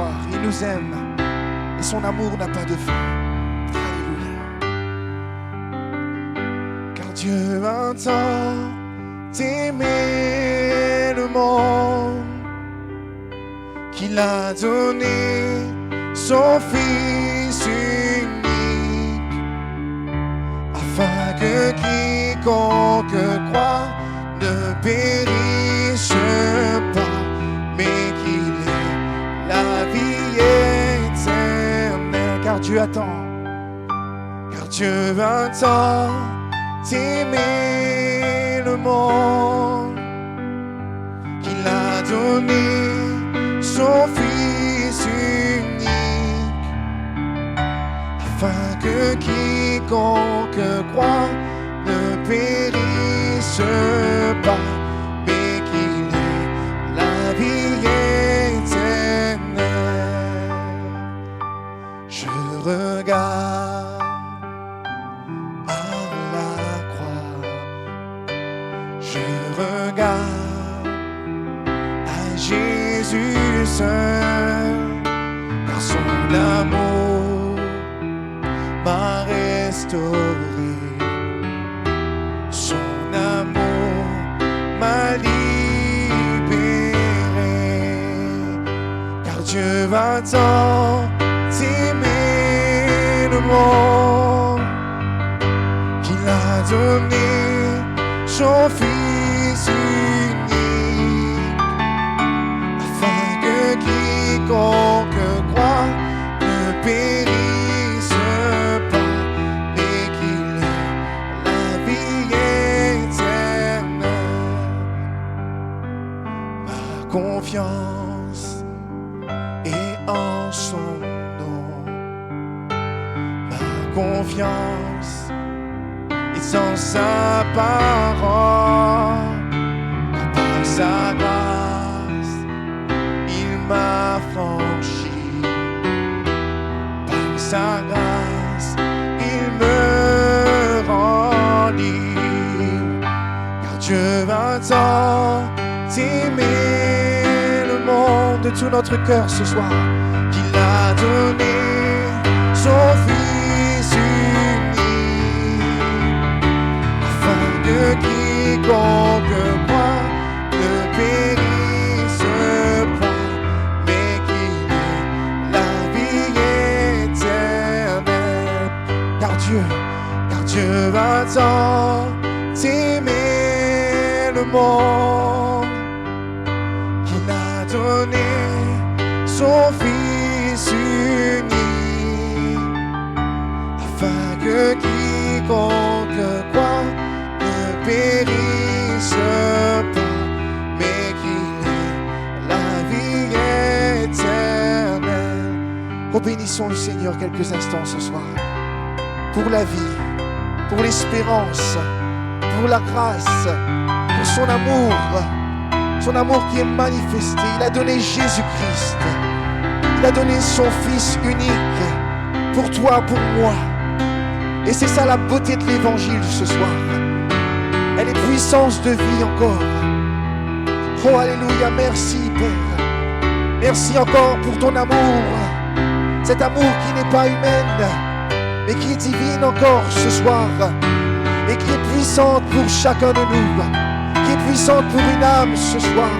soir. Il nous aime et son amour n'a pas de fin. Alléluia. Car Dieu a tant aimé le monde qu'il a donné son Fils unique, afin que quiconque croit ne périsse pas, mais qu'il ait la vie éternelle. Car Dieu attend, car Dieu attend d'aimer le monde, qu'il a donné son Fils unique, afin que quiconque croit ne périsse pas, mais qu'il ait la vie éternelle. Je regarde à la croix, je regarde à Jésus seul, car son amour m'a restauré. Son amour m'a libéré, car Dieu va tant aimer le monde qu'il a donné son Fils unique, afin que quiconque croit ne périsse pas, mais qu'il ait la vie éternelle. Ma confiance est en son nom, ma confiance est en sa parole, car par sa grâce il m'a franchi, par sa grâce il me rend libre, car Dieu va tant aimer le monde de tout notre cœur ce soir, qu'il a donné son Fils unique, afin que quiconque croit ne périsse pas, mais qu'il ait la vie éternelle. Car Dieu va tant aimer le monde, qu'il a donné son Fils unique, afin que quiconque croit ne périsse pas, mais qu'il ait la vie éternelle. Oh, bénissons le Seigneur quelques instants ce soir, pour la vie, pour l'espérance, pour la grâce, pour son amour qui est manifesté. Il a donné Jésus-Christ, il a donné son Fils unique pour toi, pour moi. Et c'est ça la beauté de l'évangile ce soir. Elle est puissance de vie encore. Oh alléluia, merci Père. Merci encore pour ton amour, cet amour qui n'est pas humain, mais qui est divine encore ce soir, et qui est puissante pour chacun de nous, qui est puissante pour une âme ce soir.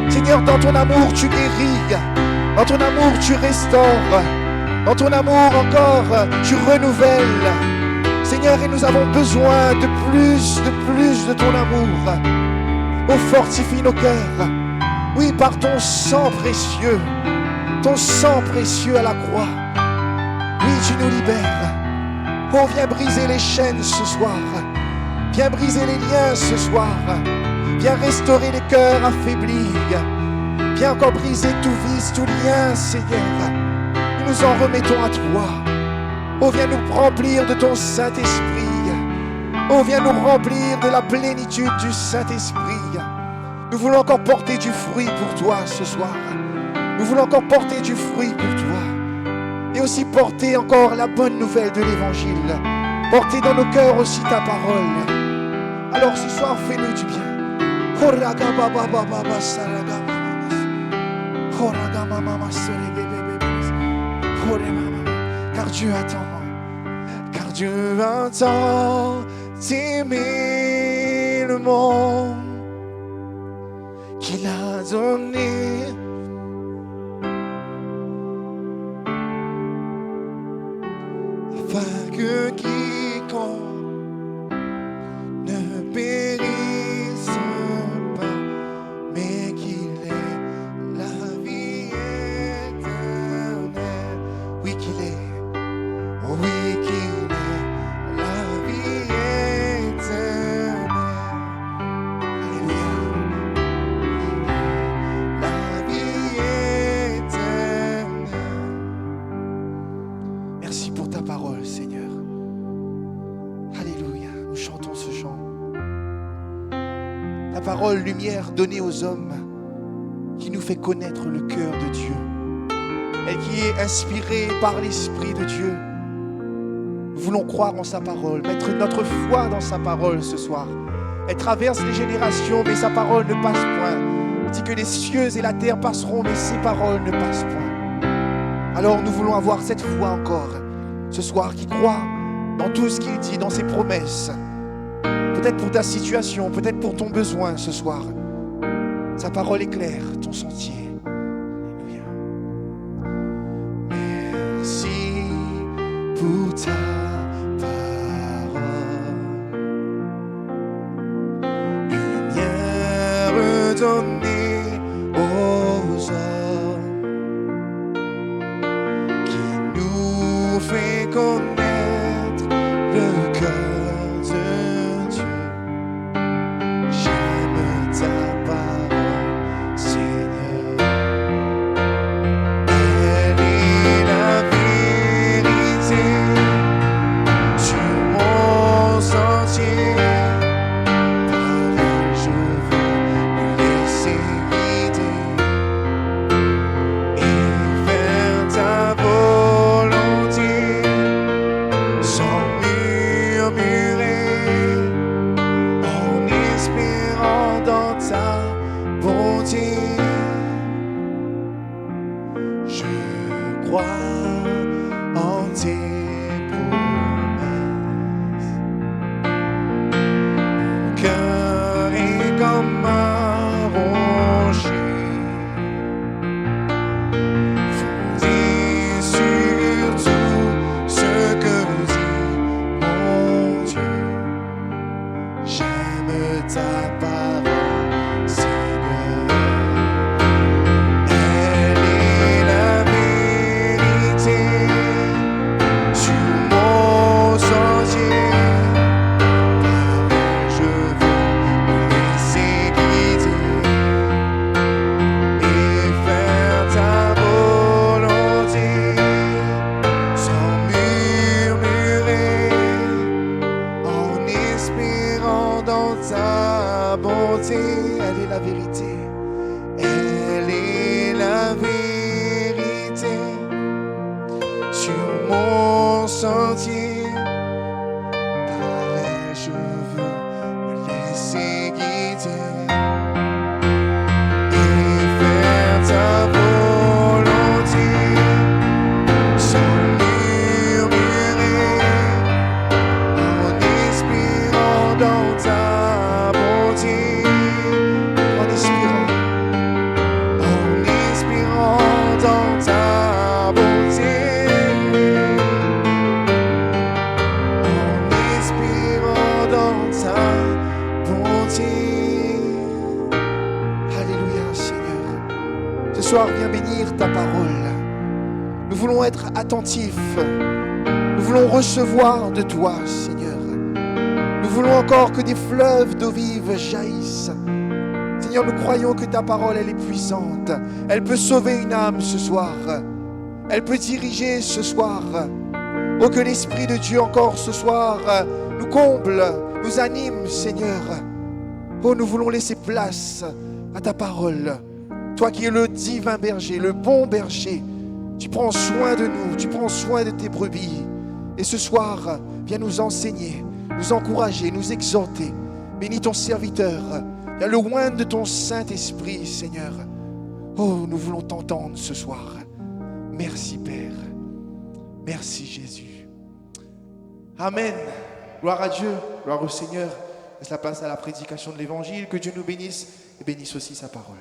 Seigneur, dans ton amour tu guéris, dans ton amour tu restaures, dans ton amour encore tu renouvelles. Seigneur, et nous avons besoin de plus de ton amour. Oh, fortifie nos cœurs, oui, par ton sang précieux à la croix. Oui, tu nous libères. Oh, viens briser les chaînes ce soir, viens briser les liens ce soir, viens restaurer les cœurs affaiblis, viens encore briser tout vice, tout lien, Seigneur. Nous nous en remettons à toi. Oh, viens nous remplir de ton Saint-Esprit. Oh, viens nous remplir de la plénitude du Saint-Esprit. Nous voulons encore porter du fruit pour toi ce soir. Nous voulons encore porter du fruit pour toi. Et aussi porter encore la bonne nouvelle de l'Évangile. Porter dans nos cœurs aussi ta parole. Alors ce soir, fais-nous du bien. Car Dieu attend. Car Dieu attend d'aimer le monde qu'il a donné. Afin que quiconque ne périsse pas, mais qu'il ait la vie éternelle. Oui qu'il est. Oui qu'il est la vie éternelle. Alléluia. La vie éternelle. Merci pour ta parole, Seigneur. Alléluia. Nous chantons ce chant. Ta parole, lumière donnée aux hommes, qui nous fait connaître le cœur de Dieu et qui est inspirée par l'Esprit de Dieu. Nous voulons croire en sa parole, mettre notre foi dans sa parole ce soir. Elle traverse les générations, mais sa parole ne passe point. Il dit que les cieux et la terre passeront, mais ses paroles ne passent point. Alors nous voulons avoir cette foi encore, ce soir, qui croit dans tout ce qu'il dit, dans ses promesses. Peut-être pour ta situation, peut-être pour ton besoin ce soir. Sa parole éclaire ton sentier. Alléluia. Merci pour ta donnée aux hommes, qui nous fait connaître le cœur de Dieu. J'aime ta parole, Seigneur. Elle est la vérité sur mon sentier. Attentifs. Nous voulons recevoir de toi, Seigneur. Nous voulons encore que des fleuves d'eau vive jaillissent. Seigneur, nous croyons que ta parole, elle est puissante. Elle peut sauver une âme ce soir. Elle peut diriger ce soir. Oh, que l'Esprit de Dieu encore ce soir nous comble, nous anime, Seigneur. Oh, nous voulons laisser place à ta parole. Toi qui es le divin berger, le bon berger. Tu prends soin de nous, tu prends soin de tes brebis. Et ce soir, viens nous enseigner, nous encourager, nous exhorter. Bénis ton serviteur. Viens le oindre de ton Saint-Esprit, Seigneur. Oh, nous voulons t'entendre ce soir. Merci Père. Merci Jésus. Amen. Gloire à Dieu, gloire au Seigneur. Laisse la place à la prédication de l'Évangile. Que Dieu nous bénisse et bénisse aussi sa parole.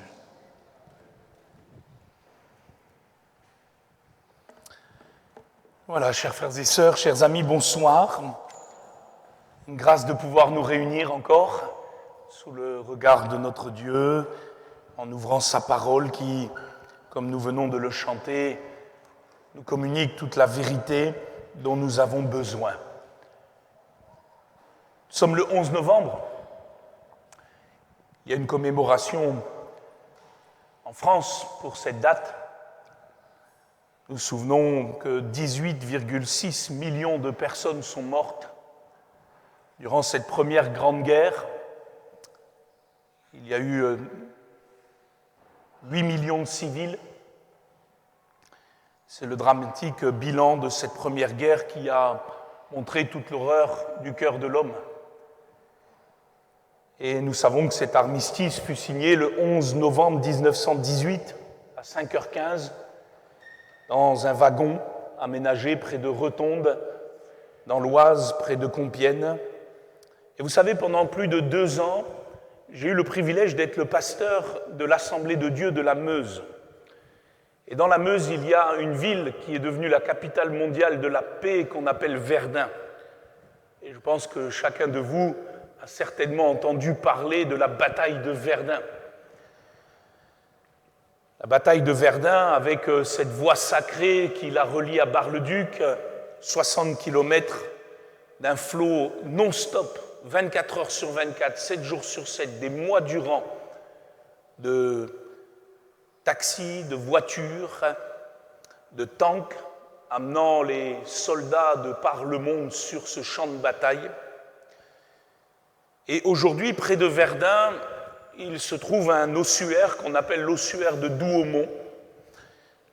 Voilà, chers frères et sœurs, chers amis, bonsoir. Une grâce de pouvoir nous réunir encore sous le regard de notre Dieu, en ouvrant sa parole qui, comme nous venons de le chanter, nous communique toute la vérité dont nous avons besoin. Nous sommes le 11 novembre. Il y a une commémoration en France pour cette date. Nous nous souvenons que 18,6 millions de personnes sont mortes durant cette première grande guerre. Il y a eu 8 millions de civils. C'est le dramatique bilan de cette première guerre qui a montré toute l'horreur du cœur de l'homme. Et nous savons que cet armistice fut signé le 11 novembre 1918 à 5h15 dans un wagon aménagé près de Retonde, dans l'Oise, près de Compiègne. Et vous savez, pendant plus de 2 ans, j'ai eu le privilège d'être le pasteur de l'Assemblée de Dieu de la Meuse. Et dans la Meuse, il y a une ville qui est devenue la capitale mondiale de la paix qu'on appelle Verdun. Et je pense que chacun de vous a certainement entendu parler de la bataille de Verdun. La bataille de Verdun, avec cette voie sacrée qui la relie à Bar-le-Duc, 60 km d'un flot non-stop, 24 heures sur 24, 7 jours sur 7, des mois durant, de taxis, de voitures, de tanks, amenant les soldats de par le monde sur ce champ de bataille. Et aujourd'hui, près de Verdun, il se trouve un ossuaire qu'on appelle l'ossuaire de Douaumont.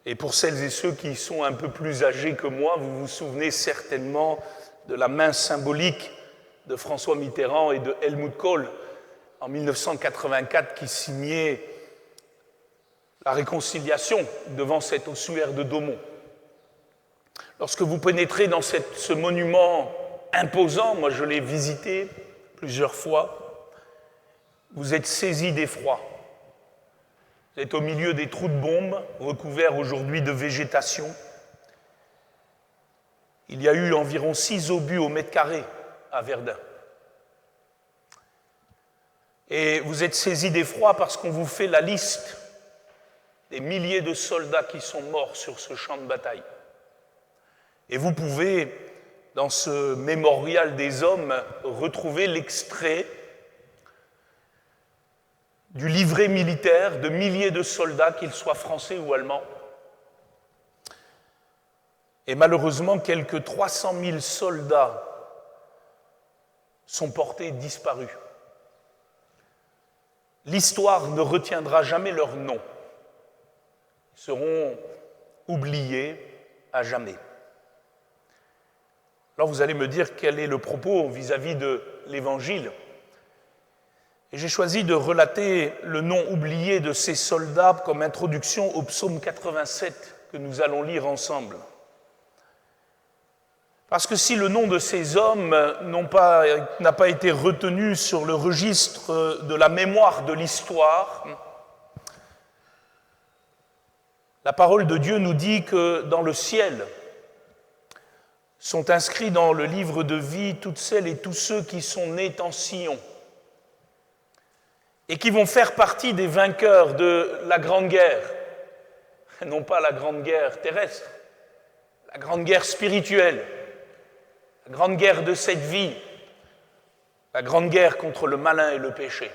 Et pour celles et ceux qui sont un peu plus âgés que moi, vous vous souvenez certainement de la main symbolique de François Mitterrand et de Helmut Kohl en 1984 qui signait la réconciliation devant cet ossuaire de Douaumont. Lorsque vous pénétrez dans ce monument imposant, moi je l'ai visité plusieurs fois, vous êtes saisi d'effroi. Vous êtes au milieu des trous de bombes, recouverts aujourd'hui de végétation. Il y a eu environ 6 obus au mètre carré à Verdun. Et vous êtes saisi d'effroi parce qu'on vous fait la liste des milliers de soldats qui sont morts sur ce champ de bataille. Et vous pouvez, dans ce mémorial des hommes, retrouver l'extrait du livret militaire de milliers de soldats, qu'ils soient français ou allemands. Et malheureusement, quelques 300 000 soldats sont portés disparus. L'histoire ne retiendra jamais leur nom. Ils seront oubliés à jamais. Alors vous allez me dire quel est le propos vis-à-vis de l'Évangile. Et j'ai choisi de relater le nom oublié de ces soldats comme introduction au psaume 87 que nous allons lire ensemble. Parce que si le nom de ces hommes n'a pas été retenu sur le registre de la mémoire de l'histoire, la parole de Dieu nous dit que dans le ciel sont inscrits dans le livre de vie toutes celles et tous ceux qui sont nés en Sion et qui vont faire partie des vainqueurs de la grande guerre, non pas la grande guerre terrestre, la grande guerre spirituelle, la grande guerre de cette vie, la grande guerre contre le malin et le péché.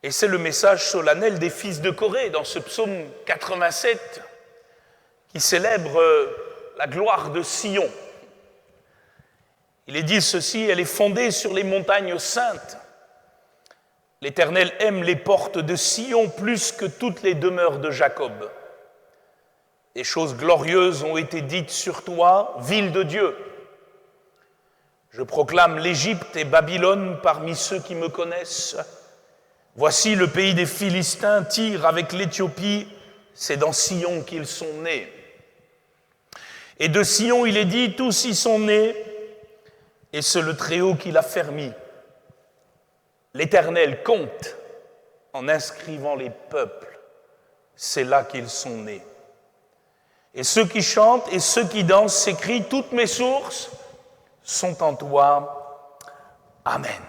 Et c'est le message solennel des fils de Corée dans ce psaume 87 qui célèbre la gloire de Sion. Il est dit ceci: elle est fondée sur les montagnes saintes. L'Éternel aime les portes de Sion plus que toutes les demeures de Jacob. Des choses glorieuses ont été dites sur toi, ville de Dieu. Je proclame l'Égypte et Babylone parmi ceux qui me connaissent. Voici le pays des Philistins, Tyr avec l'Éthiopie, c'est dans Sion qu'ils sont nés. Et de Sion, il est dit, tous y sont nés, et c'est le Très-Haut qui l'a fermi. L'Éternel compte en inscrivant les peuples, c'est là qu'ils sont nés. Et ceux qui chantent et ceux qui dansent s'écrient, toutes mes sources sont en toi. Amen.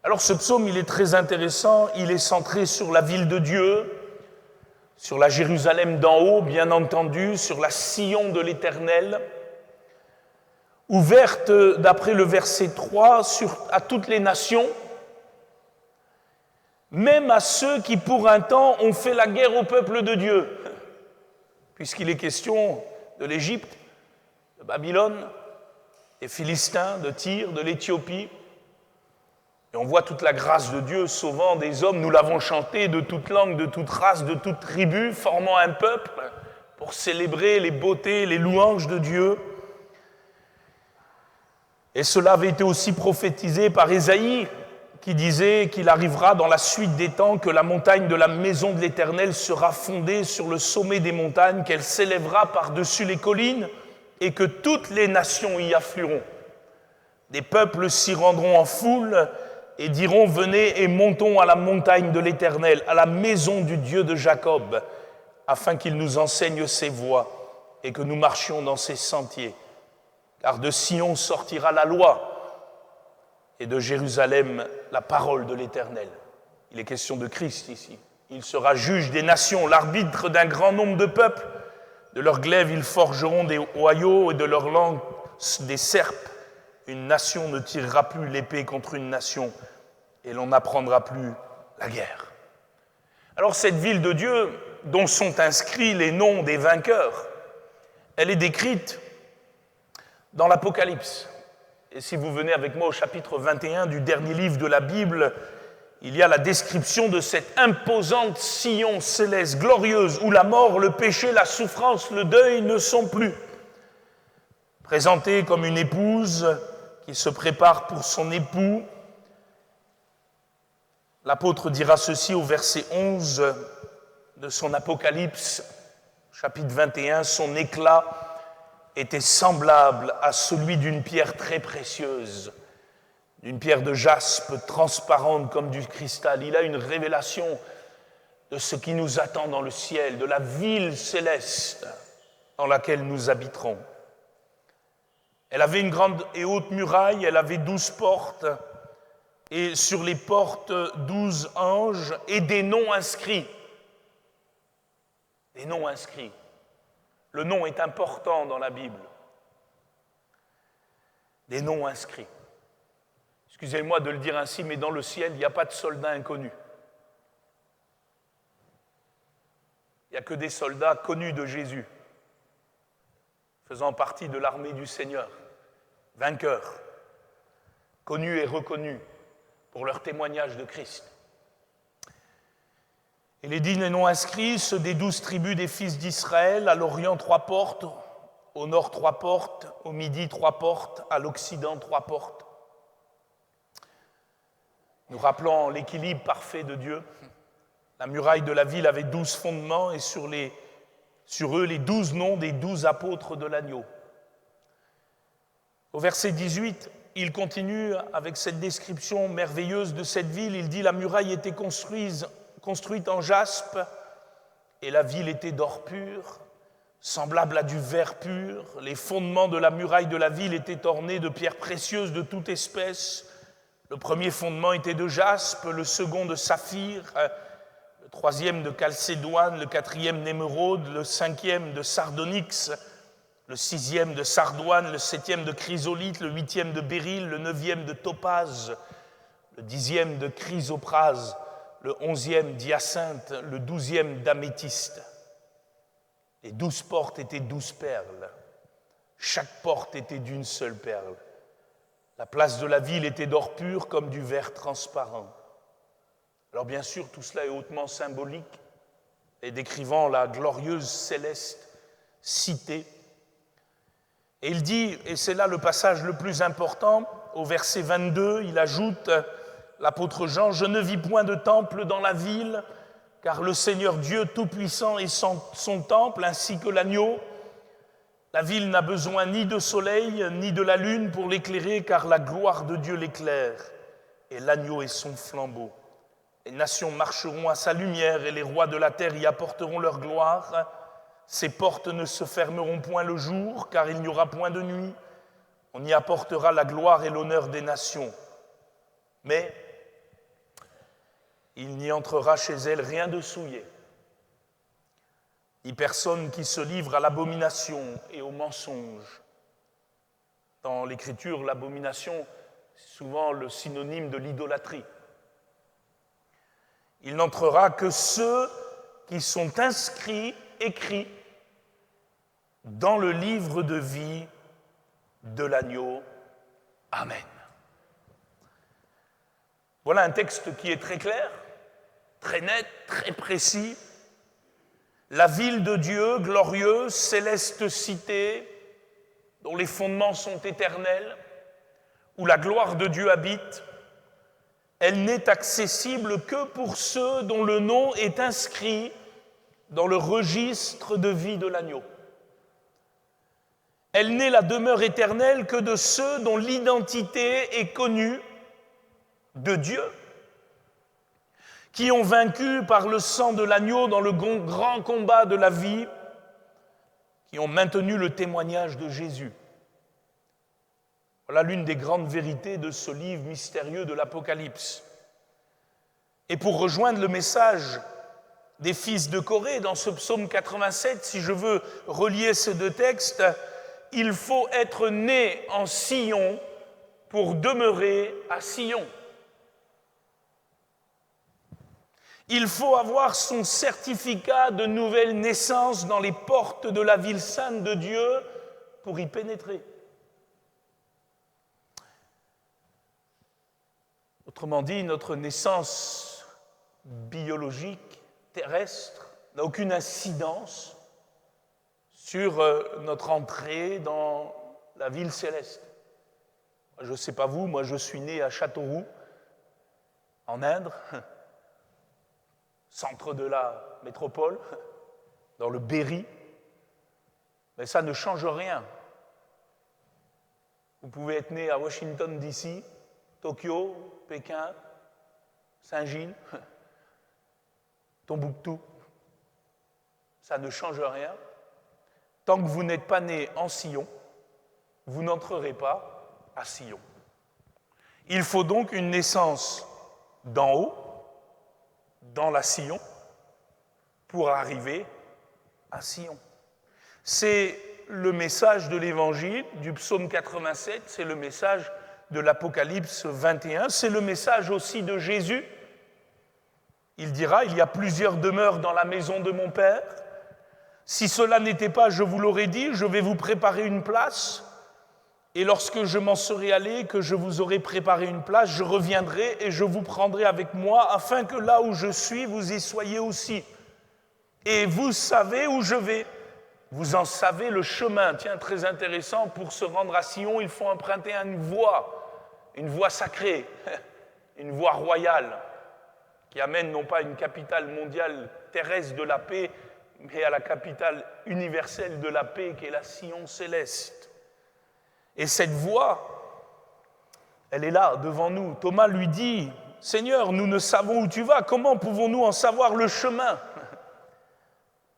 Alors ce psaume, il est très intéressant, il est centré sur la ville de Dieu, sur la Jérusalem d'en haut, bien entendu, sur la Sion de l'Éternel, ouverte, d'après le verset 3, à toutes les nations, même à ceux qui, pour un temps, ont fait la guerre au peuple de Dieu, puisqu'il est question de l'Égypte, de Babylone, des Philistins, de Tyr, de l'Éthiopie. Et on voit toute la grâce de Dieu sauvant des hommes, nous l'avons chanté, de toute langue, de toute race, de toute tribu, formant un peuple pour célébrer les beautés, les louanges de Dieu. Et cela avait été aussi prophétisé par Ésaïe, qui disait qu'il arrivera dans la suite des temps que la montagne de la maison de l'Éternel sera fondée sur le sommet des montagnes, qu'elle s'élèvera par-dessus les collines et que toutes les nations y afflueront. Des peuples s'y rendront en foule et diront « Venez et montons à la montagne de l'Éternel, à la maison du Dieu de Jacob, afin qu'il nous enseigne ses voies et que nous marchions dans ses sentiers. Car de Sion sortira la loi et de Jérusalem la parole de l'Éternel. » Il est question de Christ ici. Il sera juge des nations, l'arbitre d'un grand nombre de peuples. De leurs glaives, ils forgeront des oyaux et de leurs langues des serpes. Une nation ne tirera plus l'épée contre une nation et l'on n'apprendra plus la guerre. Alors cette ville de Dieu, dont sont inscrits les noms des vainqueurs, elle est décrite dans l'Apocalypse. Et si vous venez avec moi au chapitre 21 du dernier livre de la Bible, il y a la description de cette imposante Sion céleste, glorieuse, où la mort, le péché, la souffrance, le deuil ne sont plus. Présentée comme une épouse qui se prépare pour son époux, l'apôtre dira ceci au verset 11 de son Apocalypse, chapitre 21, « Son éclat était semblable à celui d'une pierre très précieuse, d'une pierre de jaspe transparente comme du cristal. » Il a une révélation de ce qui nous attend dans le ciel, de la ville céleste dans laquelle nous habiterons. Elle avait une grande et haute muraille, elle avait 12 portes, et sur les portes 12 anges et des noms inscrits. Des noms inscrits. Le nom est important dans la Bible. Des noms inscrits. Excusez-moi de le dire ainsi, mais dans le ciel, il n'y a pas de soldats inconnus. Il n'y a que des soldats connus de Jésus, faisant partie de l'armée du Seigneur, vainqueurs, connus et reconnus pour leur témoignage de Christ. Et les 10 noms inscrits, ceux des 12 tribus des fils d'Israël, à l'Orient 3 portes, au Nord 3 portes, au Midi 3 portes, à l'Occident 3 portes. Nous rappelons l'équilibre parfait de Dieu. La muraille de la ville avait 12 fondements et sur eux les 12 noms des 12 apôtres de l'agneau. Au verset 18, il continue avec cette description merveilleuse de cette ville. Il dit « La muraille était construite en jaspe et la ville était d'or pur, semblable à du verre pur. Les fondements de la muraille de la ville étaient ornés de pierres précieuses de toute espèce. Le premier fondement était de jaspe, le second de saphir, le troisième de chalcédoine, le quatrième d'émeraude, le cinquième de sardonyx, le sixième de sardoine, le septième de chrysolite, le huitième de béryl, le neuvième de topaze, le dixième de chrysoprase, le 11e d'hyacinthe, le 12e d'améthyste. Les 12 portes étaient 12 perles. Chaque porte était d'une seule perle. La place de la ville était d'or pur comme du verre transparent. Alors bien sûr, tout cela est hautement symbolique et décrivant la glorieuse céleste cité. Et il dit, et c'est là le passage le plus important, au verset 22, il ajoute « l'apôtre Jean, « Je ne vis point de temple dans la ville, car le Seigneur Dieu Tout-Puissant est son temple, ainsi que l'agneau. La ville n'a besoin ni de soleil, ni de la lune pour l'éclairer, car la gloire de Dieu l'éclaire, et l'agneau est son flambeau. Les nations marcheront à sa lumière, et les rois de la terre y apporteront leur gloire. Ses portes ne se fermeront point le jour, car il n'y aura point de nuit. On y apportera la gloire et l'honneur des nations. Mais il n'y entrera chez elle rien de souillé, ni personne qui se livre à l'abomination et au mensonge. » Dans l'Écriture, l'abomination, c'est souvent le synonyme de l'idolâtrie. « Il n'entrera que ceux qui sont écrits dans le livre de vie de l'agneau. Amen. » Voilà un texte qui est très clair, très net, très précis. La ville de Dieu, glorieuse, céleste cité, dont les fondements sont éternels, où la gloire de Dieu habite, elle n'est accessible que pour ceux dont le nom est inscrit dans le registre de vie de l'agneau. Elle n'est la demeure éternelle que de ceux dont l'identité est connue de Dieu, qui ont vaincu par le sang de l'agneau dans le grand combat de la vie, qui ont maintenu le témoignage de Jésus. Voilà l'une des grandes vérités de ce livre mystérieux de l'Apocalypse. Et pour rejoindre le message des fils de Corée dans ce psaume 87, si je veux relier ces deux textes, il faut être né en Sion pour demeurer à Sion. Il faut avoir son certificat de nouvelle naissance dans les portes de la ville sainte de Dieu pour y pénétrer. Autrement dit, notre naissance biologique, terrestre, n'a aucune incidence sur notre entrée dans la ville céleste. Je ne sais pas vous, moi je suis né à Châteauroux, en Inde, centre de la métropole, dans le Berry, mais ça ne change rien. Vous pouvez être né à Washington, D.C., Tokyo, Pékin, Saint-Gilles, Tombouctou. Ça ne change rien. Tant que vous n'êtes pas né en Sion, vous n'entrerez pas à Sion. Il faut donc une naissance d'en haut, dans la Sion, pour arriver à Sion. C'est le message de l'Évangile, du psaume 87, c'est le message de l'Apocalypse 21, c'est le message aussi de Jésus. Il dira, il y a plusieurs demeures dans la maison de mon Père. Si cela n'était pas, je vous l'aurais dit, je vais vous préparer une place. Et lorsque je m'en serai allé, que je vous aurai préparé une place, je reviendrai et je vous prendrai avec moi, afin que là où je suis, vous y soyez aussi. Et vous savez où je vais. Vous en savez le chemin. Tiens, très intéressant, pour se rendre à Sion, il faut emprunter une voie sacrée, une voie royale, qui amène non pas une capitale mondiale terrestre de la paix, mais à la capitale universelle de la paix, qui est la Sion céleste. Et cette voie, elle est là, devant nous. Thomas lui dit, « Seigneur, nous ne savons où tu vas, comment pouvons-nous en savoir le chemin ?»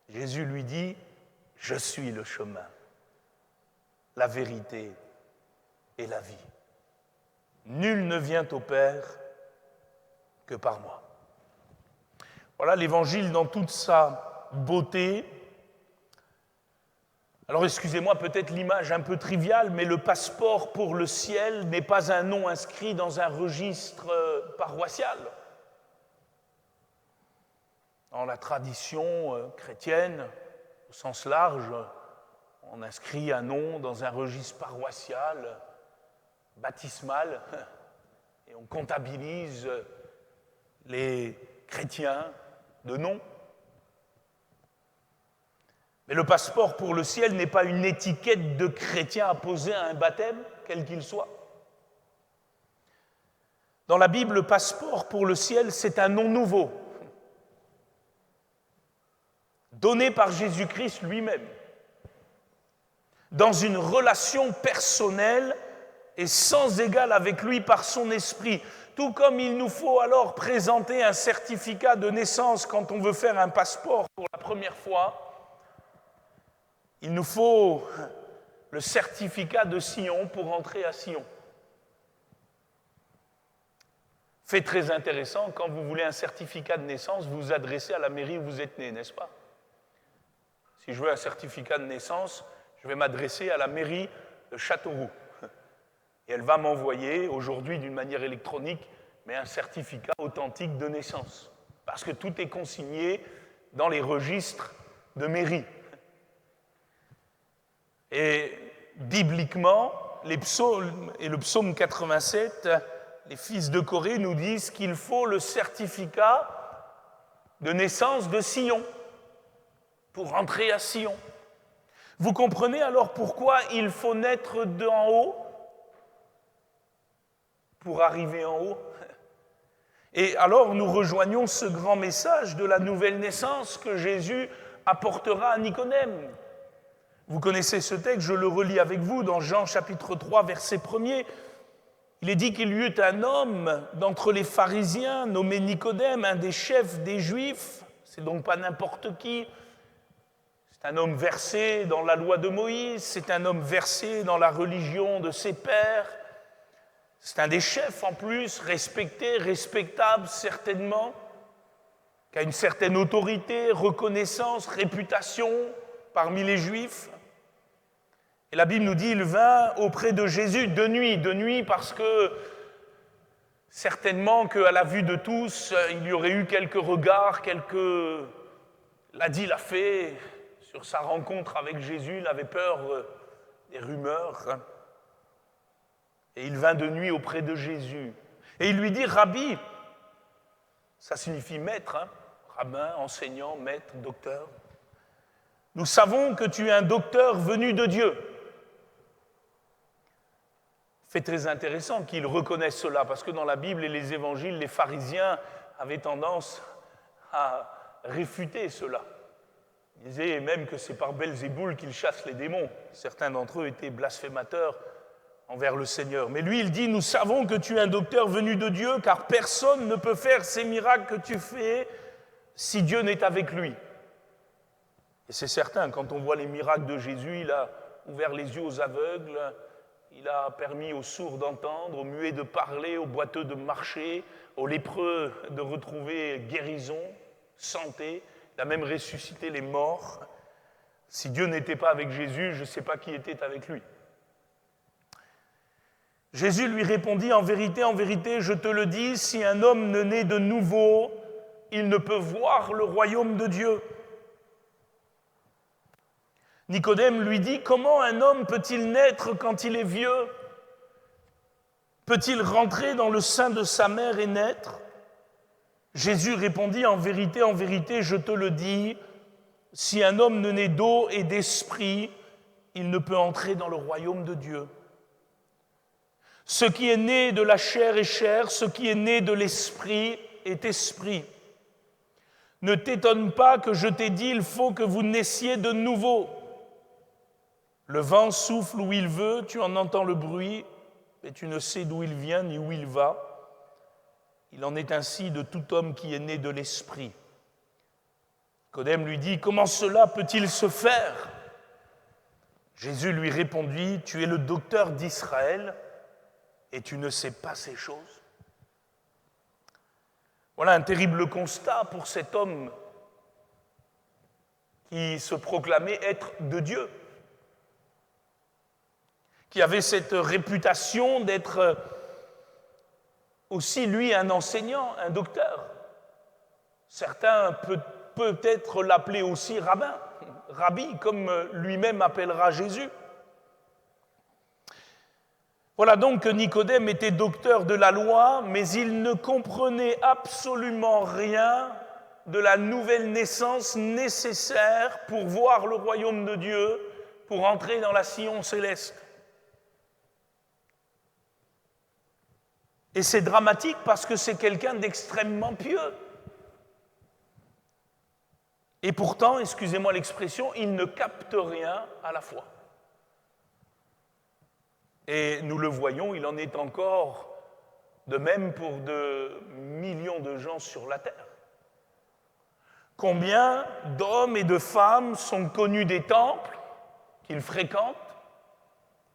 Jésus lui dit, « Je suis le chemin, la vérité et la vie. Nul ne vient au Père que par moi. » Voilà l'Évangile dans toute sa beauté. Alors excusez-moi, peut-être l'image un peu triviale, mais le passeport pour le ciel n'est pas un nom inscrit dans un registre paroissial. Dans la tradition chrétienne, au sens large, on inscrit un nom dans un registre paroissial, baptismal, et on comptabilise les chrétiens de nom. Mais le passeport pour le ciel n'est pas une étiquette de chrétien à poser à un baptême, quel qu'il soit. Dans la Bible, le passeport pour le ciel, c'est un nom nouveau, donné par Jésus-Christ lui-même, dans une relation personnelle et sans égal avec lui par son esprit. Tout comme il nous faut alors présenter un certificat de naissance quand on veut faire un passeport pour la première fois, il nous faut le certificat de Sion pour entrer à Sion. Fait très intéressant, quand vous voulez un certificat de naissance, vous vous adressez à la mairie où vous êtes né, n'est-ce pas? Si je veux un certificat de naissance, je vais m'adresser à la mairie de Châteauroux. Et elle va m'envoyer, aujourd'hui d'une manière électronique, mais un certificat authentique de naissance. Parce que tout est consigné dans les registres de mairie. Et bibliquement, les psaumes et le psaume 87, les fils de Corée nous disent qu'il faut le certificat de naissance de Sion pour entrer à Sion. Vous comprenez alors pourquoi il faut naître d'en haut pour arriver en haut? Et alors nous rejoignons ce grand message de la nouvelle naissance que Jésus apportera à Nicodème. Vous connaissez ce texte, je le relis avec vous dans Jean chapitre 3, verset 1er. Il est dit qu'il y eut un homme d'entre les pharisiens nommé Nicodème, un des chefs des Juifs, c'est donc pas n'importe qui, c'est un homme versé dans la loi de Moïse, c'est un homme versé dans la religion de ses pères, c'est un des chefs en plus, respecté, respectable certainement, qui a une certaine autorité, reconnaissance, réputation parmi les Juifs. Et la Bible nous dit, il vint auprès de Jésus de nuit parce que certainement qu'à la vue de tous, il y aurait eu quelques regards, l'a dit, l'a fait, sur sa rencontre avec Jésus, il avait peur des rumeurs. Et il vint de nuit auprès de Jésus. Et il lui dit, Rabbi, ça signifie maître, rabbin, enseignant, maître, docteur. Nous savons que tu es un docteur venu de Dieu. C'est très intéressant qu'il reconnaisse cela, parce que dans la Bible et les évangiles, les pharisiens avaient tendance à réfuter cela. Ils disaient même que c'est par Belzéboul qu'ils chassent les démons. Certains d'entre eux étaient blasphémateurs envers le Seigneur. Mais lui, il dit, nous savons que tu es un docteur venu de Dieu, car personne ne peut faire ces miracles que tu fais si Dieu n'est avec lui. Et c'est certain, quand on voit les miracles de Jésus, il a ouvert les yeux aux aveugles, il a permis aux sourds d'entendre, aux muets de parler, aux boiteux de marcher, aux lépreux de retrouver guérison, santé, il a même ressuscité les morts. Si Dieu n'était pas avec Jésus, je ne sais pas qui était avec lui. Jésus lui répondit, en vérité, je te le dis, si un homme ne naît de nouveau, il ne peut voir le royaume de Dieu. Nicodème lui dit, comment un homme peut-il naître quand il est vieux? Peut-il rentrer dans le sein de sa mère et naître? Jésus répondit, en vérité, je te le dis, si un homme ne naît d'eau et d'esprit, il ne peut entrer dans le royaume de Dieu. Ce qui est né de la chair est chair, ce qui est né de l'esprit est esprit. Ne t'étonne pas que je t'ai dit, il faut que vous naissiez de nouveau. Le vent souffle où il veut, tu en entends le bruit, mais tu ne sais d'où il vient ni où il va. Il en est ainsi de tout homme qui est né de l'esprit. Nicodème lui dit, comment cela peut-il se faire? Jésus lui répondit, tu es le docteur d'Israël et tu ne sais pas ces choses. Voilà un terrible constat pour cet homme qui se proclamait être de Dieu, qui avait cette réputation d'être aussi, lui, un enseignant, un docteur. Certains peut-être l'appeler aussi rabbin, rabbi, comme lui-même appellera Jésus. Voilà donc que Nicodème était docteur de la loi, mais il ne comprenait absolument rien de la nouvelle naissance nécessaire pour voir le royaume de Dieu, pour entrer dans la Sion céleste. Et c'est dramatique parce que c'est quelqu'un d'extrêmement pieux. Et pourtant, excusez-moi l'expression, il ne capte rien à la fois. Et nous le voyons, il en est encore de même pour de millions de gens sur la terre. Combien d'hommes et de femmes sont connus des temples qu'ils fréquentent,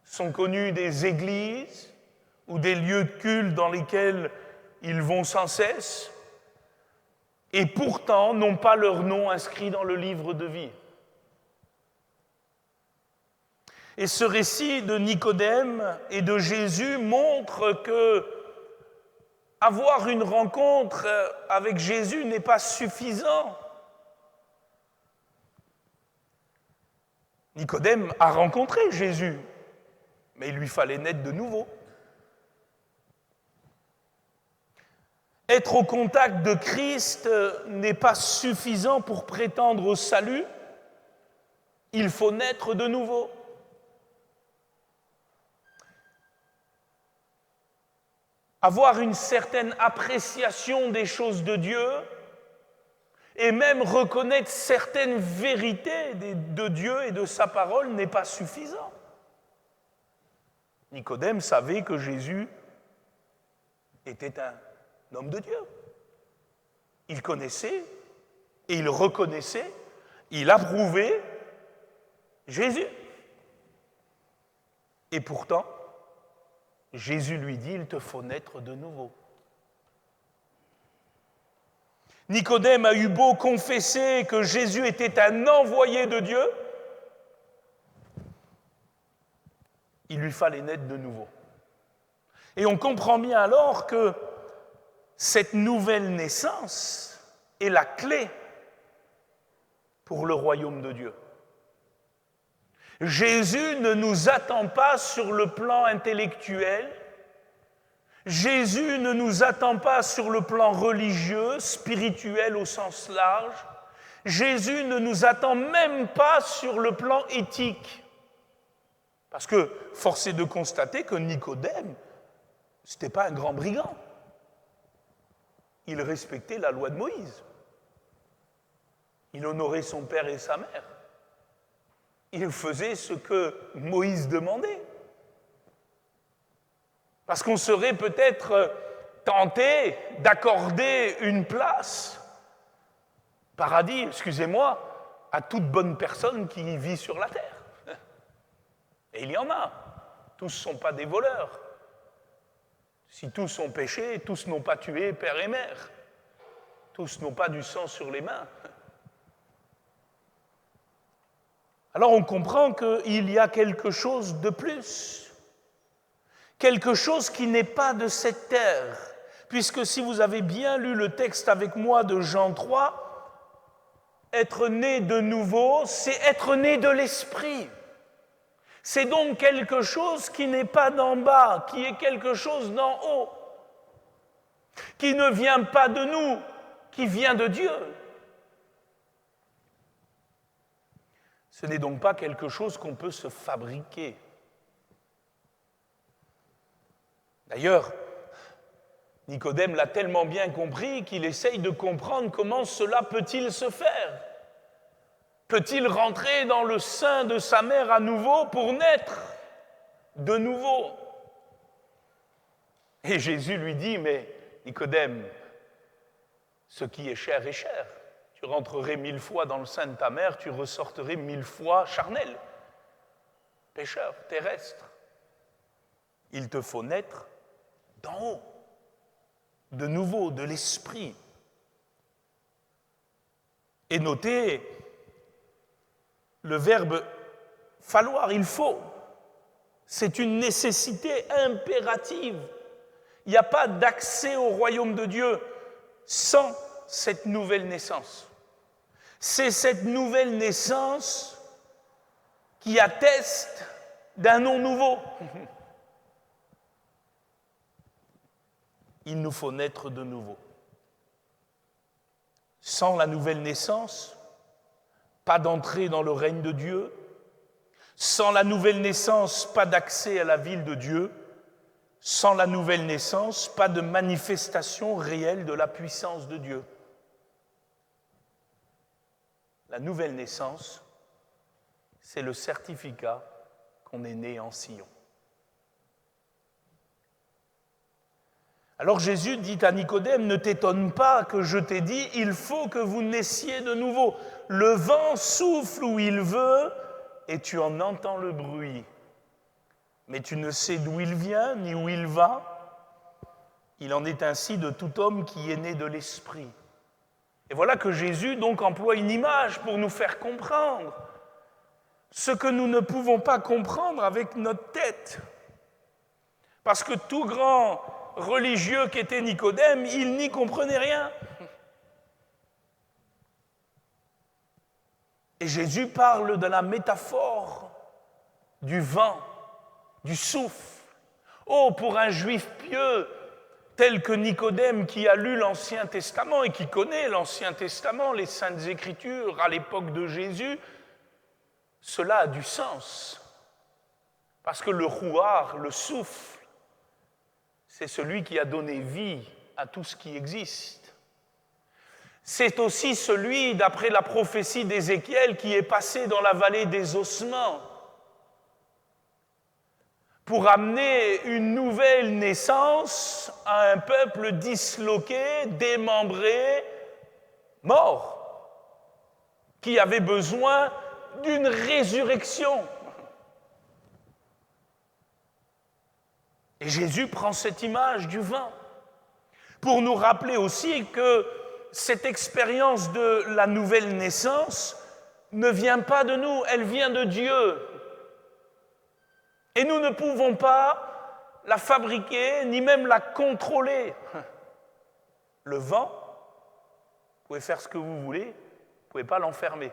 sont connus des églises ou des lieux de culte dans lesquels ils vont sans cesse, et pourtant n'ont pas leur nom inscrit dans le livre de vie. Et ce récit de Nicodème et de Jésus montre que avoir une rencontre avec Jésus n'est pas suffisant. Nicodème a rencontré Jésus, mais il lui fallait naître de nouveau. Être au contact de Christ n'est pas suffisant pour prétendre au salut. Il faut naître de nouveau. Avoir une certaine appréciation des choses de Dieu et même reconnaître certaines vérités de Dieu et de sa parole n'est pas suffisant. Nicodème savait que Jésus était un homme de Dieu. Il connaissait et il reconnaissait, il approuvait Jésus. Et pourtant, Jésus lui dit, il te faut naître de nouveau. Nicodème a eu beau confesser que Jésus était un envoyé de Dieu, il lui fallait naître de nouveau. Et on comprend bien alors que cette nouvelle naissance est la clé pour le royaume de Dieu. Jésus ne nous attend pas sur le plan intellectuel, Jésus ne nous attend pas sur le plan religieux, spirituel au sens large, Jésus ne nous attend même pas sur le plan éthique. Parce que force est de constater que Nicodème, ce n'était pas un grand brigand. Il respectait la loi de Moïse. Il honorait son père et sa mère. Il faisait ce que Moïse demandait. Parce qu'on serait peut-être tenté d'accorder une place, paradis, excusez-moi, à toute bonne personne qui vit sur la terre. Et il y en a. Tous ne sont pas des voleurs. Si tous ont péché, tous n'ont pas tué père et mère. Tous n'ont pas du sang sur les mains. Alors on comprend qu'il y a quelque chose de plus, quelque chose qui n'est pas de cette terre, puisque si vous avez bien lu le texte avec moi de Jean 3, être né de nouveau, c'est être né de l'esprit. C'est donc quelque chose qui n'est pas d'en bas, qui est quelque chose d'en haut, qui ne vient pas de nous, qui vient de Dieu. Ce n'est donc pas quelque chose qu'on peut se fabriquer. D'ailleurs, Nicodème l'a tellement bien compris qu'il essaye de comprendre comment cela peut-il se faire. Peut-il rentrer dans le sein de sa mère à nouveau pour naître de nouveau? Et Jésus lui dit, mais Nicodème, ce qui est chair est chair. Tu rentrerais 1000 fois dans le sein de ta mère, tu ressortirais 1000 fois charnel, pécheur, terrestre. Il te faut naître d'en haut, de nouveau, de l'esprit. Et notez le verbe falloir, il faut. C'est une nécessité impérative. Il n'y a pas d'accès au royaume de Dieu sans cette nouvelle naissance. C'est cette nouvelle naissance qui atteste d'un nom nouveau. Il nous faut naître de nouveau. Sans la nouvelle naissance, pas d'entrée dans le règne de Dieu. Sans la nouvelle naissance, pas d'accès à la ville de Dieu. Sans la nouvelle naissance, pas de manifestation réelle de la puissance de Dieu. La nouvelle naissance, c'est le certificat qu'on est né en Sion. Alors Jésus dit à Nicodème, ne t'étonne pas que je t'ai dit, il faut que vous naissiez de nouveau. Le vent souffle où il veut et tu en entends le bruit. Mais tu ne sais d'où il vient ni où il va. Il en est ainsi de tout homme qui est né de l'Esprit. Et voilà que Jésus donc emploie une image pour nous faire comprendre ce que nous ne pouvons pas comprendre avec notre tête. Parce que tout grand religieux qu'était Nicodème, il n'y comprenait rien. Et Jésus parle de la métaphore du vent, du souffle. Oh, pour un juif pieux tel que Nicodème qui a lu l'Ancien Testament et qui connaît l'Ancien Testament, les Saintes Écritures à l'époque de Jésus, cela a du sens. Parce que le rouar, le souffle, c'est celui qui a donné vie à tout ce qui existe. C'est aussi celui, d'après la prophétie d'Ézéchiel, qui est passé dans la vallée des ossements pour amener une nouvelle naissance à un peuple disloqué, démembré, mort, qui avait besoin d'une résurrection. Et Jésus prend cette image du vent pour nous rappeler aussi que cette expérience de la nouvelle naissance ne vient pas de nous, elle vient de Dieu. Et nous ne pouvons pas la fabriquer, ni même la contrôler. Le vent, vous pouvez faire ce que vous voulez, vous ne pouvez pas l'enfermer.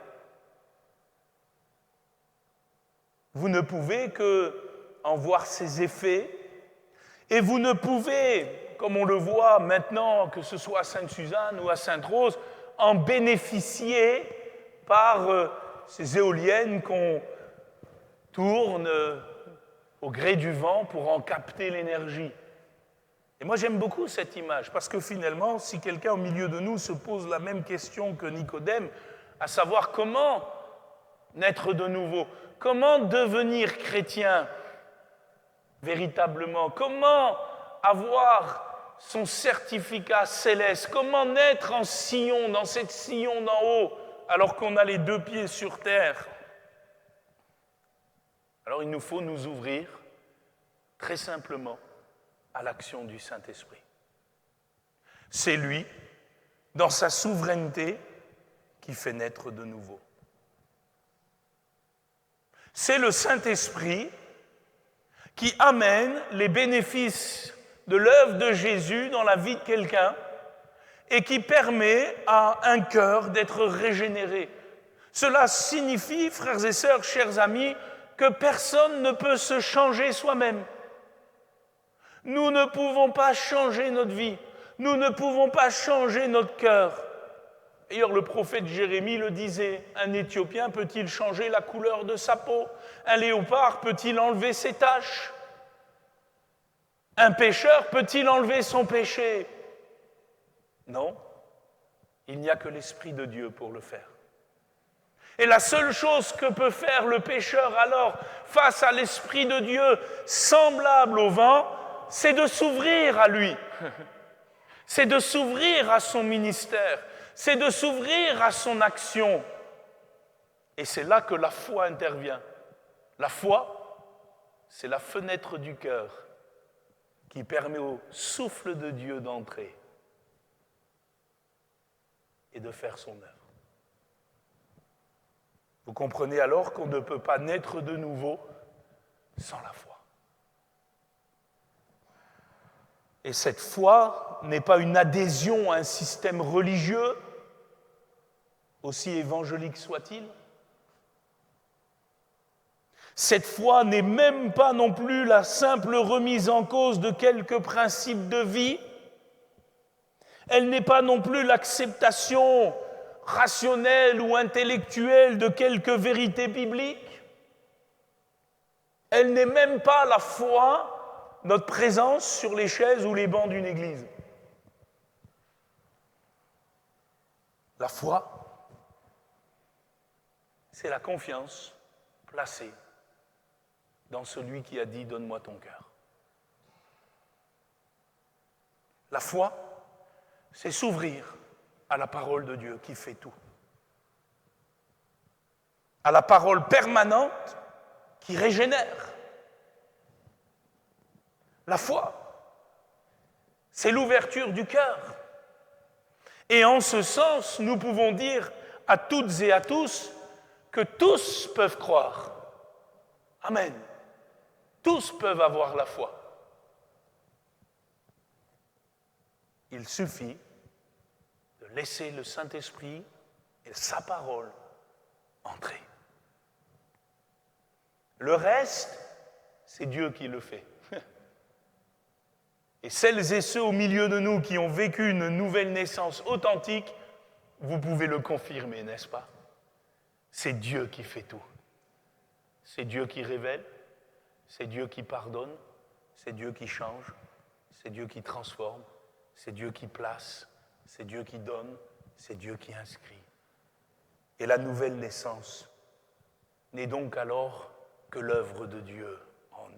Vous ne pouvez qu'en voir ses effets, et vous ne pouvez, comme on le voit maintenant, que ce soit à Sainte-Suzanne ou à Sainte-Rose, en bénéficier par ces éoliennes qu'on tourne au gré du vent pour en capter l'énergie. Et moi j'aime beaucoup cette image, parce que finalement, si quelqu'un au milieu de nous se pose la même question que Nicodème, à savoir comment naître de nouveau, comment devenir chrétien véritablement, comment avoir son certificat céleste, comment naître en Sion, dans cette Sion d'en haut, alors qu'on a les deux pieds sur terre. Alors il nous faut nous ouvrir très simplement à l'action du Saint-Esprit. C'est lui, dans sa souveraineté, qui fait naître de nouveau. C'est le Saint-Esprit qui amène les bénéfices de l'œuvre de Jésus dans la vie de quelqu'un et qui permet à un cœur d'être régénéré. Cela signifie, frères et sœurs, chers amis, que personne ne peut se changer soi-même. Nous ne pouvons pas changer notre vie. Nous ne pouvons pas changer notre cœur. D'ailleurs, le prophète Jérémie le disait, un Éthiopien peut-il changer la couleur de sa peau? Un léopard peut-il enlever ses taches? Un pécheur peut-il enlever son péché? Non, il n'y a que l'Esprit de Dieu pour le faire. Et la seule chose que peut faire le pécheur alors, face à l'Esprit de Dieu, semblable au vent, c'est de s'ouvrir à lui. C'est de s'ouvrir à son ministère. C'est de s'ouvrir à son action. Et c'est là que la foi intervient. La foi, c'est la fenêtre du cœur qui permet au souffle de Dieu d'entrer et de faire son œuvre. Vous comprenez alors qu'on ne peut pas naître de nouveau sans la foi. Et cette foi n'est pas une adhésion à un système religieux, aussi évangélique soit-il. Cette foi n'est même pas non plus la simple remise en cause de quelques principes de vie. Elle n'est pas non plus l'acceptation rationnelle ou intellectuelle de quelques vérités bibliques. Elle n'est même pas la foi notre présence sur les chaises ou les bancs d'une église? La foi, c'est la confiance placée dans celui qui a dit « Donne-moi ton cœur ». La foi, c'est s'ouvrir à la parole de Dieu qui fait tout. À la parole permanente qui régénère. La foi, c'est l'ouverture du cœur. Et en ce sens, nous pouvons dire à toutes et à tous que tous peuvent croire. Amen. Tous peuvent avoir la foi. Il suffit de laisser le Saint-Esprit et sa parole entrer. Le reste, c'est Dieu qui le fait. Et celles et ceux au milieu de nous qui ont vécu une nouvelle naissance authentique, vous pouvez le confirmer, n'est-ce pas? C'est Dieu qui fait tout. C'est Dieu qui révèle, c'est Dieu qui pardonne, c'est Dieu qui change, c'est Dieu qui transforme, c'est Dieu qui place, c'est Dieu qui donne, c'est Dieu qui inscrit. Et la nouvelle naissance n'est donc alors que l'œuvre de Dieu en nous.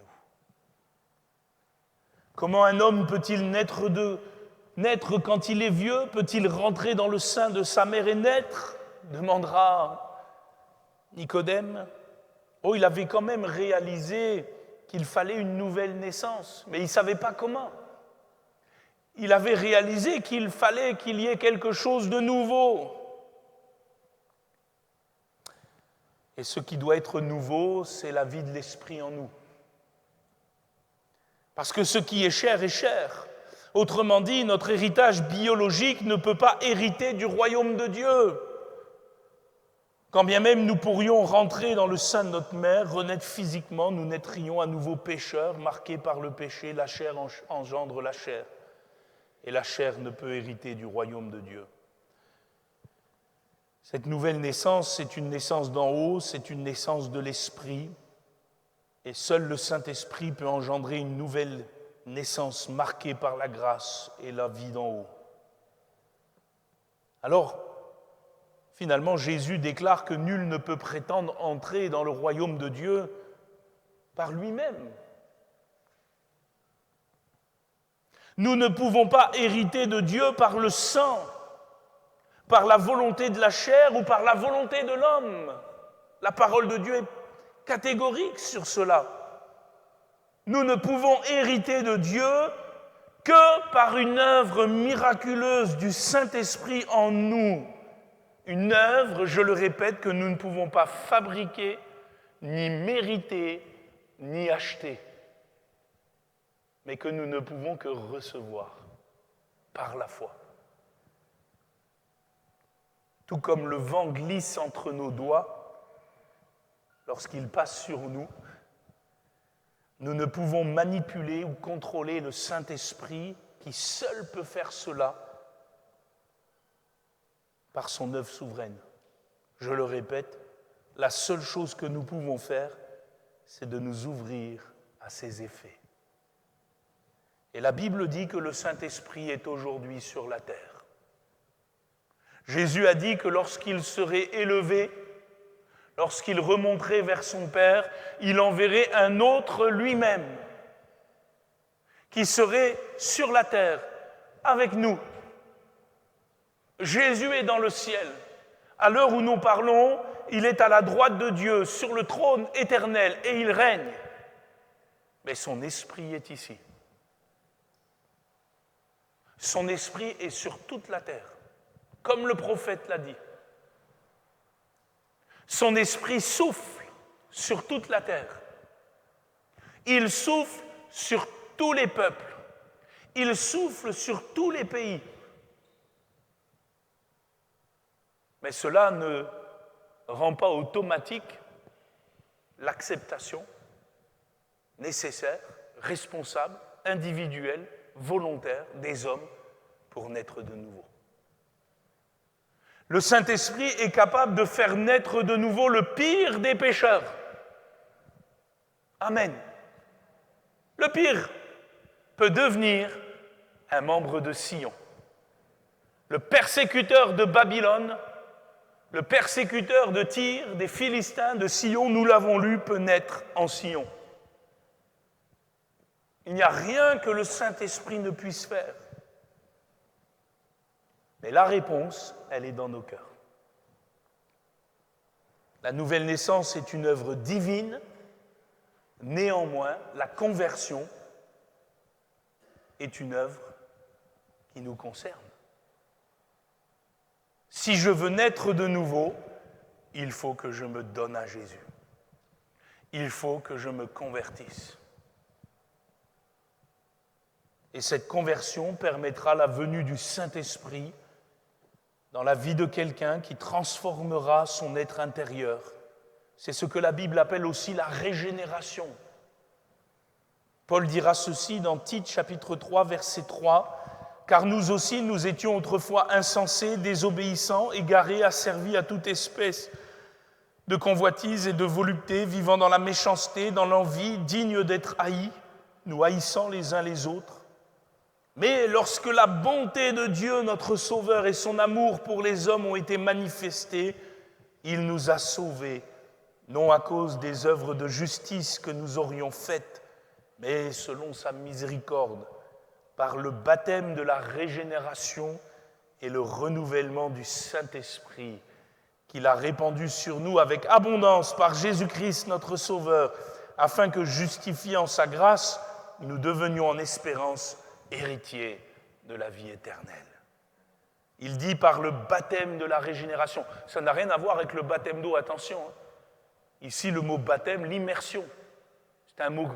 Comment un homme peut-il naître quand il est vieux? Peut-il rentrer dans le sein de sa mère et naître? Demandera Nicodème. Oh, il avait quand même réalisé qu'il fallait une nouvelle naissance, mais il ne savait pas comment. Il avait réalisé qu'il fallait qu'il y ait quelque chose de nouveau. Et ce qui doit être nouveau, c'est la vie de l'Esprit en nous. Parce que ce qui est cher est cher. Autrement dit, notre héritage biologique ne peut pas hériter du royaume de Dieu. Quand bien même nous pourrions rentrer dans le sein de notre mère, renaître physiquement, nous naîtrions à nouveau pécheurs, marqués par le péché, la chair engendre la chair. Et la chair ne peut hériter du royaume de Dieu. Cette nouvelle naissance, c'est une naissance d'en haut, c'est une naissance de l'Esprit. Et seul le Saint-Esprit peut engendrer une nouvelle naissance marquée par la grâce et la vie d'en haut. Alors, finalement, Jésus déclare que nul ne peut prétendre entrer dans le royaume de Dieu par lui-même. Nous ne pouvons pas hériter de Dieu par le sang, par la volonté de la chair ou par la volonté de l'homme. La parole de Dieu est catégorique sur cela. Nous ne pouvons hériter de Dieu que par une œuvre miraculeuse du Saint-Esprit en nous. Une œuvre, je le répète, que nous ne pouvons pas fabriquer, ni mériter, ni acheter, mais que nous ne pouvons que recevoir par la foi. Tout comme le vent glisse entre nos doigts, lorsqu'il passe sur nous, nous ne pouvons manipuler ou contrôler le Saint-Esprit qui seul peut faire cela par son œuvre souveraine. Je le répète, la seule chose que nous pouvons faire, c'est de nous ouvrir à ses effets. Et la Bible dit que le Saint-Esprit est aujourd'hui sur la terre. Jésus a dit que lorsqu'il serait élevé, lorsqu'il remonterait vers son Père, il enverrait un autre lui-même, qui serait sur la terre, avec nous. Jésus est dans le ciel. À l'heure où nous parlons, il est à la droite de Dieu, sur le trône éternel, et il règne. Mais son esprit est ici. Son esprit est sur toute la terre, comme le prophète l'a dit. Son esprit souffle sur toute la terre. Il souffle sur tous les peuples. Il souffle sur tous les pays. Mais cela ne rend pas automatique l'acceptation nécessaire, responsable, individuelle, volontaire des hommes pour naître de nouveau. Le Saint-Esprit est capable de faire naître de nouveau le pire des pécheurs. Amen. Le pire. peut devenir un membre de Sion. Le persécuteur de Babylone, le persécuteur de Tyr, des Philistins, de Sion, nous l'avons lu, peut naître en Sion. Il n'y a rien que le Saint-Esprit ne puisse faire. Mais la réponse, elle est dans nos cœurs. La nouvelle naissance est une œuvre divine. Néanmoins, la conversion est une œuvre qui nous concerne. Si je veux naître de nouveau, il faut que je me donne à Jésus. Il faut que je me convertisse. Et cette conversion permettra la venue du Saint-Esprit dans la vie de quelqu'un qui transformera son être intérieur. C'est ce que la Bible appelle aussi la régénération. Paul dira ceci dans Tite, chapitre 3, verset 3, « Car nous aussi, nous étions autrefois insensés, désobéissants, égarés, asservis à toute espèce de convoitise et de volupté, vivant dans la méchanceté, dans l'envie, dignes d'être haïs, nous haïssant les uns les autres. Mais lorsque la bonté de Dieu, notre Sauveur, et son amour pour les hommes ont été manifestés, il nous a sauvés, non à cause des œuvres de justice que nous aurions faites, mais selon sa miséricorde, par le baptême de la régénération et le renouvellement du Saint-Esprit, qu'il a répandu sur nous avec abondance par Jésus-Christ, notre Sauveur, afin que, justifiés en sa grâce, nous devenions en espérance héritiers de la vie éternelle. Il dit par le baptême de la régénération. Ça n'a rien à voir avec le baptême d'eau, attention. Ici, le mot baptême, l'immersion. C'est un mot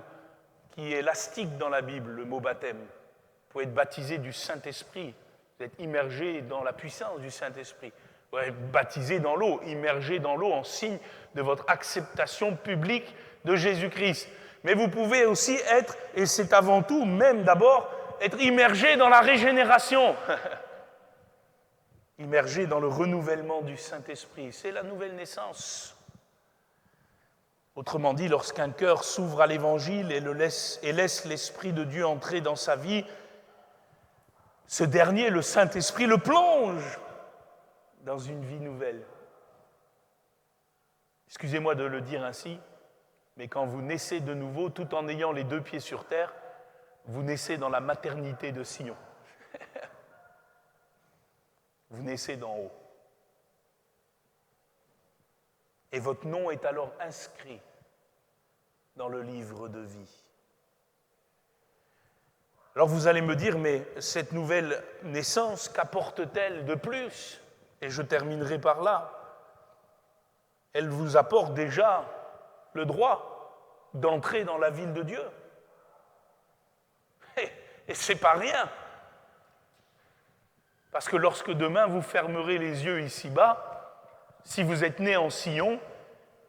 qui est élastique dans la Bible, le mot baptême. Vous pouvez être baptisé du Saint-Esprit. Vous êtes immergé dans la puissance du Saint-Esprit. Vous pouvez être baptisé dans l'eau, immergé dans l'eau en signe de votre acceptation publique de Jésus-Christ. Mais vous pouvez aussi être, et c'est avant tout, même d'abord, être immergé dans la régénération. Immergé dans le renouvellement du Saint-Esprit. C'est la nouvelle naissance. Autrement dit, lorsqu'un cœur s'ouvre à l'Évangile et laisse l'Esprit de Dieu entrer dans sa vie, ce dernier, le Saint-Esprit, le plonge dans une vie nouvelle. Excusez-moi de le dire ainsi, mais quand vous naissez de nouveau, tout en ayant les deux pieds sur terre, vous naissez dans la maternité de Sion. Vous naissez d'en haut. Et votre nom est alors inscrit dans le livre de vie. Alors vous allez me dire, mais cette nouvelle naissance, qu'apporte-t-elle de plus? Et je terminerai par là. Elle vous apporte déjà le droit d'entrer dans la ville de Dieu. Et c'est pas rien. Parce que lorsque demain vous fermerez les yeux ici-bas, si vous êtes né en Sion,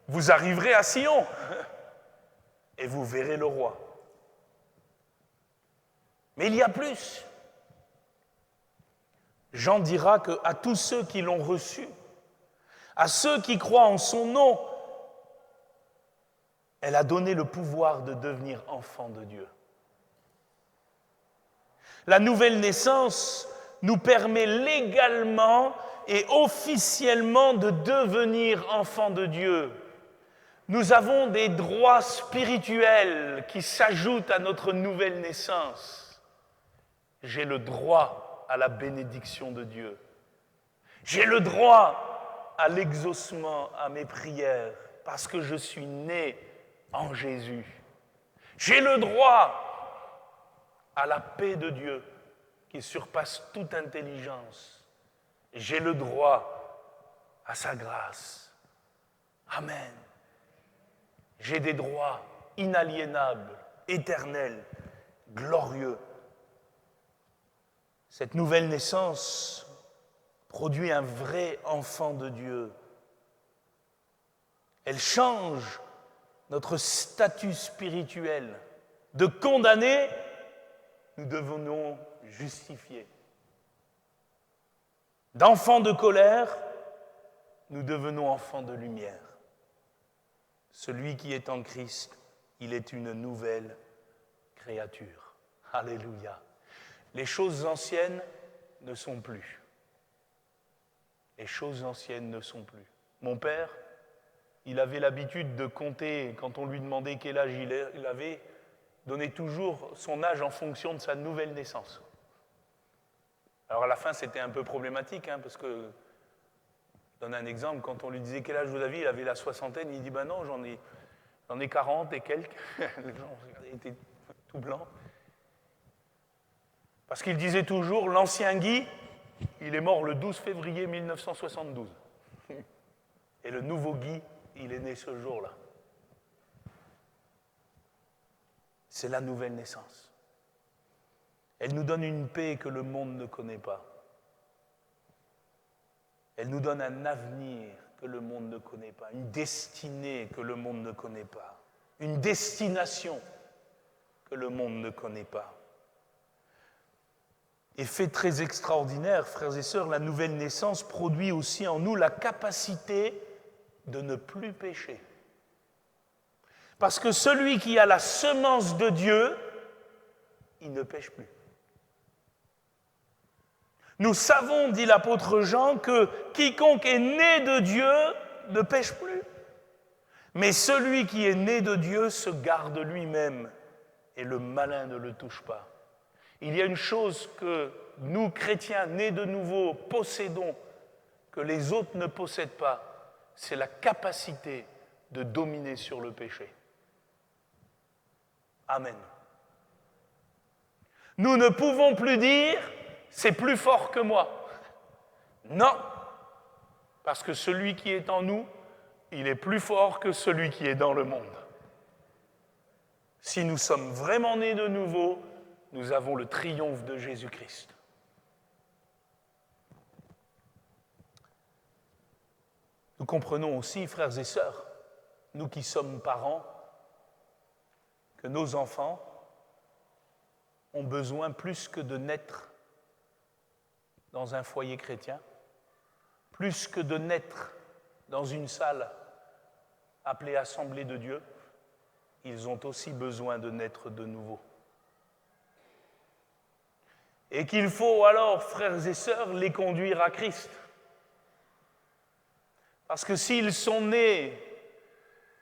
vous arriverez à Sion et vous verrez le roi. Mais il y a plus. Jean dira qu'à tous ceux qui l'ont reçu, à ceux qui croient en son nom, elle a donné le pouvoir de devenir enfants de Dieu. La nouvelle naissance nous permet légalement et officiellement de devenir enfants de Dieu. Nous avons des droits spirituels qui s'ajoutent à notre nouvelle naissance. J'ai le droit à la bénédiction de Dieu. J'ai le droit à l'exaucement à mes prières parce que je suis né en Jésus. J'ai le droit à la paix de Dieu qui surpasse toute intelligence. J'ai le droit à sa grâce. Amen. J'ai des droits inaliénables, éternels, glorieux. Cette nouvelle naissance produit un vrai enfant de Dieu. Elle change notre statut spirituel. De condamnés, nous devenons justifiés. D'enfants de colère, nous devenons enfants de lumière. Celui qui est en Christ, il est une nouvelle créature. Alléluia. Les choses anciennes ne sont plus. Les choses anciennes ne sont plus. Mon père, il avait l'habitude de compter, quand on lui demandait quel âge il avait, donnait toujours son âge en fonction de sa nouvelle naissance. Alors à la fin, c'était un peu problématique, parce que, je donne un exemple, quand on lui disait quel âge vous aviez, il avait la soixantaine, il dit ben non, j'en ai 40 et quelques. Les gens étaient tout blancs. Parce qu'il disait toujours, l'ancien Guy, il est mort le 12 février 1972. Et le nouveau Guy, il est né ce jour-là. C'est la nouvelle naissance. Elle nous donne une paix que le monde ne connaît pas. Elle nous donne un avenir que le monde ne connaît pas, une destinée que le monde ne connaît pas, une destination que le monde ne connaît pas. Et fait très extraordinaire, frères et sœurs, la nouvelle naissance produit aussi en nous la capacité de ne plus pécher. Parce que celui qui a la semence de Dieu, il ne pêche plus. Nous savons, dit l'apôtre Jean, que quiconque est né de Dieu ne pêche plus. Mais celui qui est né de Dieu se garde lui-même et le malin ne le touche pas. Il y a une chose que nous, chrétiens nés de nouveau, possédons, que les autres ne possèdent pas, c'est la capacité de dominer sur le péché. Amen. Nous ne pouvons plus dire « c'est plus fort que moi ». Non, parce que celui qui est en nous, il est plus fort que celui qui est dans le monde. Si nous sommes vraiment nés de nouveau, nous avons le triomphe de Jésus-Christ. Nous comprenons aussi, frères et sœurs, nous qui sommes parents, que nos enfants ont besoin plus que de naître dans un foyer chrétien, plus que de naître dans une salle appelée Assemblée de Dieu, ils ont aussi besoin de naître de nouveau. Et qu'il faut alors, frères et sœurs, les conduire à Christ. Parce que s'ils sont nés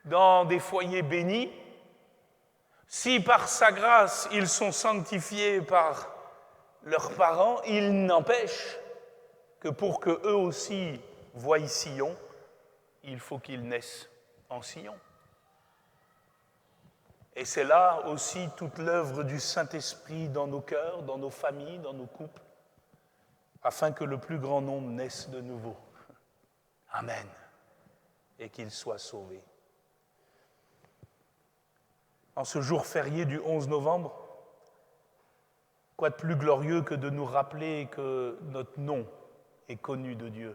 dans des foyers bénis, si par sa grâce ils sont sanctifiés par leurs parents, il n'empêche que pour qu'eux aussi voient Sion, il faut qu'ils naissent en Sion. Et c'est là aussi toute l'œuvre du Saint-Esprit dans nos cœurs, dans nos familles, dans nos couples, afin que le plus grand nombre naisse de nouveau. Amen. Et qu'ils soient sauvés. En ce jour férié du 11 novembre, quoi de plus glorieux que de nous rappeler que notre nom est connu de Dieu.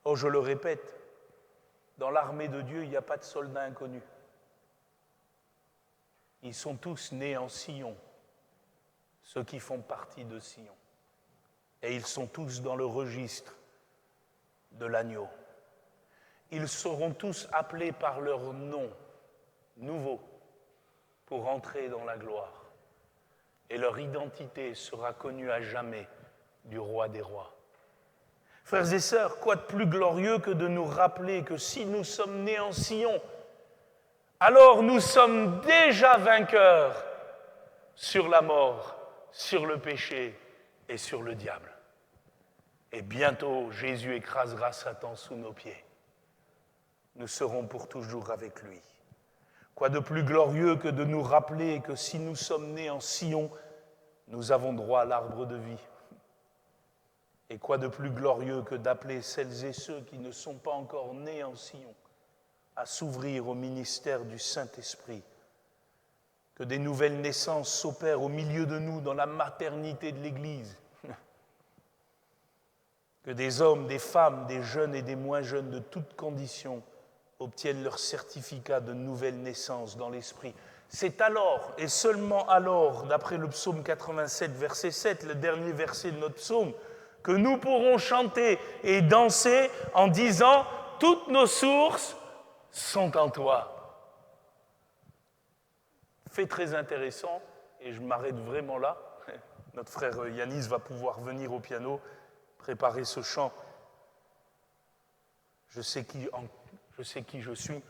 Oh, je le répète, dans l'armée de Dieu, il n'y a pas de soldats inconnus. Ils sont tous nés en Sion, ceux qui font partie de Sion. Et ils sont tous dans le registre de l'agneau. Ils seront tous appelés par leur nom nouveau pour entrer dans la gloire. Et leur identité sera connue à jamais du roi des rois. Frères et sœurs, quoi de plus glorieux que de nous rappeler que si nous sommes nés en Sion, alors nous sommes déjà vainqueurs sur la mort, sur le péché et sur le diable. Et bientôt, Jésus écrasera Satan sous nos pieds. Nous serons pour toujours avec lui. Quoi de plus glorieux que de nous rappeler que si nous sommes nés en Sion, nous avons droit à l'arbre de vie. Et quoi de plus glorieux que d'appeler celles et ceux qui ne sont pas encore nés en Sion à s'ouvrir au ministère du Saint-Esprit. Que des nouvelles naissances s'opèrent au milieu de nous dans la maternité de l'Église. Que des hommes, des femmes, des jeunes et des moins jeunes de toutes conditions obtiennent leur certificat de nouvelle naissance dans l'Esprit. C'est alors, et seulement alors, d'après le psaume 87, verset 7, le dernier verset de notre psaume, que nous pourrons chanter et danser en disant « Toutes nos sources sont en toi ». fait très intéressant, et je m'arrête vraiment là. Notre frère Yanis va pouvoir venir au piano, préparer ce chant. Je sais qui je suis.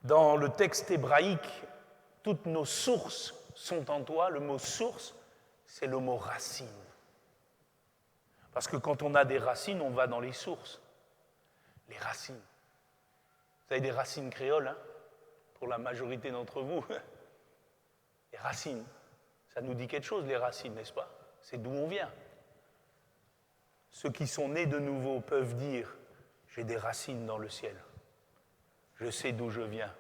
Dans le texte hébraïque, toutes nos sources sont en toi. Le mot source, c'est le mot racine. Parce que quand on a des racines, on va dans les sources. Les racines. Vous avez des racines créoles, hein, pour la majorité d'entre vous. Les racines. Ça nous dit quelque chose, les racines, n'est-ce pas? C'est d'où on vient. Ceux qui sont nés de nouveau peuvent dire « J'ai des racines dans le ciel. Je sais d'où je viens. »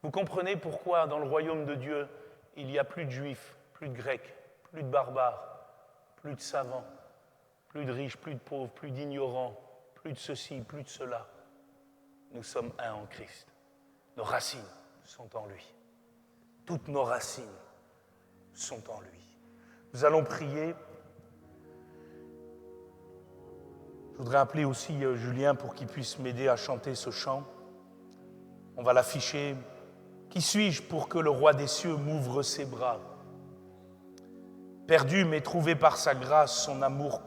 Vous comprenez pourquoi dans le royaume de Dieu, il n'y a plus de juifs, plus de grecs, plus de barbares, plus de savants, plus de riches, plus de pauvres, plus d'ignorants, plus de ceci, plus de cela. Nous sommes un en Christ. Nos racines sont en lui. Toutes nos racines sont en lui. Nous allons prier. Je voudrais appeler aussi Julien pour qu'il puisse m'aider à chanter ce chant. On va l'afficher. Qui suis-je pour que le roi des cieux m'ouvre ses bras? Perdu mais trouvé par sa grâce, son amour pour